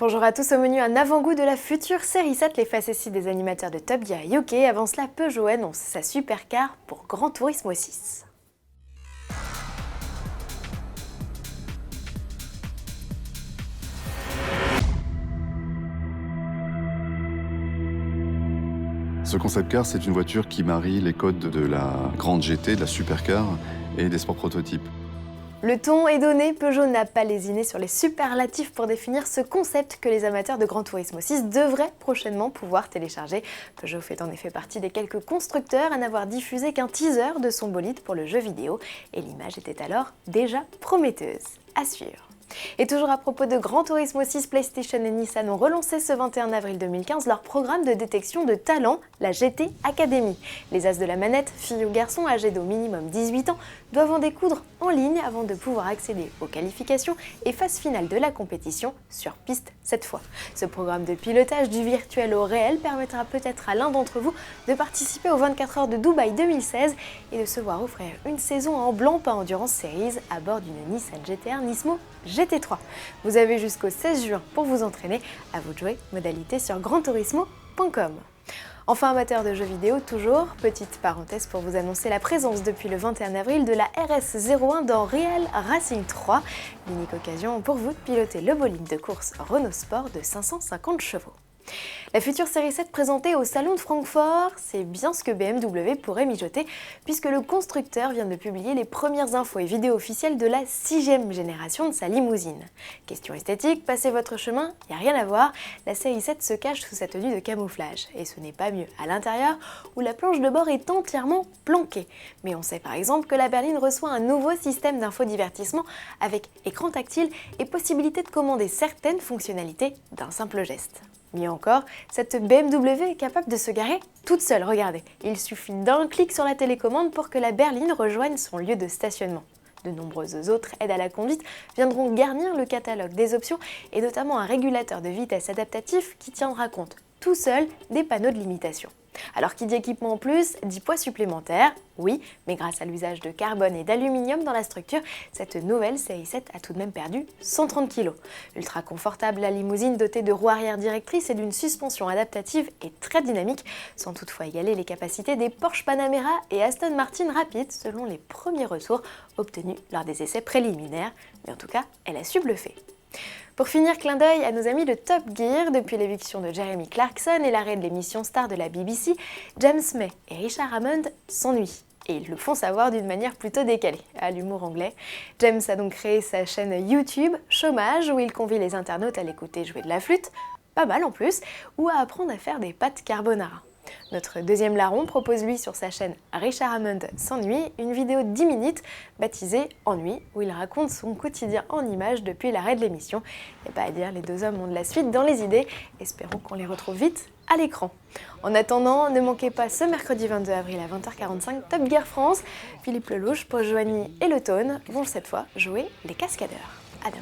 Bonjour à tous, au menu un avant-goût de la future série 7, les facéties des animateurs de Top Gear UK. Avant cela, Peugeot annonce sa supercar pour Gran Turismo 6. Ce concept car, c'est une voiture qui marie les codes de la grande GT, de la supercar et des sports prototypes. Le ton est donné, Peugeot n'a pas lésiné sur les superlatifs pour définir ce concept que les amateurs de Gran Turismo 6 devraient prochainement pouvoir télécharger. Peugeot fait en effet partie des quelques constructeurs à n'avoir diffusé qu'un teaser de son bolide pour le jeu vidéo, et l'image était alors déjà prometteuse. À suivre. Et toujours à propos de Gran Turismo 6, PlayStation et Nissan ont relancé ce 21 avril 2015 leur programme de détection de talent, la GT Academy. Les as de la manette, filles ou garçons âgés d'au minimum 18 ans, doivent en découdre en ligne avant de pouvoir accéder aux qualifications et phase finale de la compétition, sur piste cette fois. Ce programme de pilotage du virtuel au réel permettra peut-être à l'un d'entre vous de participer aux 24 heures de Dubaï 2016 et de se voir offrir une saison en blanc pas Endurance Series à bord d'une Nissan GT-R Nismo GT3. Vous avez jusqu'au 16 juin pour vous entraîner, à vous de jouer, modalité sur granturismo.com. Enfin, amateur de jeux vidéo toujours, petite parenthèse pour vous annoncer la présence depuis le 21 avril de la RS01 dans Real Racing 3, l'unique occasion pour vous de piloter le bolide de course Renault Sport de 550 chevaux. La future série 7 présentée au Salon de Francfort, c'est bien ce que BMW pourrait mijoter, puisque le constructeur vient de publier les premières infos et vidéos officielles de la 6e génération de sa limousine. Question esthétique, passez votre chemin, il n'y a rien à voir, la série 7 se cache sous sa tenue de camouflage, et ce n'est pas mieux à l'intérieur, où la planche de bord est entièrement planquée. Mais on sait par exemple que la berline reçoit un nouveau système d'infodivertissement avec écran tactile et possibilité de commander certaines fonctionnalités d'un simple geste. Mieux encore, cette BMW est capable de se garer toute seule, regardez. Il suffit d'un clic sur la télécommande pour que la berline rejoigne son lieu de stationnement. De nombreuses autres aides à la conduite viendront garnir le catalogue des options et notamment un régulateur de vitesse adaptatif qui tiendra compte tout seul des panneaux de limitation. Alors qui dit équipement en plus, dit poids supplémentaire, oui, mais grâce à l'usage de carbone et d'aluminium dans la structure, cette nouvelle série 7 a tout de même perdu 130 kg. Ultra confortable, la limousine dotée de roues arrière directrices et d'une suspension adaptative est très dynamique, sans toutefois égaler les capacités des Porsche Panamera et Aston Martin Rapid selon les premiers retours obtenus lors des essais préliminaires, mais en tout cas, elle a su bluffer. Pour finir, clin d'œil à nos amis de Top Gear. Depuis l'éviction de Jeremy Clarkson et l'arrêt de l'émission star de la BBC, James May et Richard Hammond s'ennuient. Et ils le font savoir d'une manière plutôt décalée, à l'humour anglais. James a donc créé sa chaîne YouTube, Chômage, où il convie les internautes à l'écouter jouer de la flûte, pas mal en plus, ou à apprendre à faire des pâtes carbonara. Notre deuxième larron propose lui sur sa chaîne Richard Hammond s'ennuie une vidéo de 10 minutes baptisée Ennui où il raconte son quotidien en images depuis l'arrêt de l'émission. Et pas à dire, les deux hommes ont de la suite dans les idées, espérons qu'on les retrouve vite à l'écran. En attendant, ne manquez pas ce mercredi 22 avril à 20h45 Top Gear France. Philippe Lelouch, Paul Joigny et Le Tone vont cette fois jouer les cascadeurs. À demain.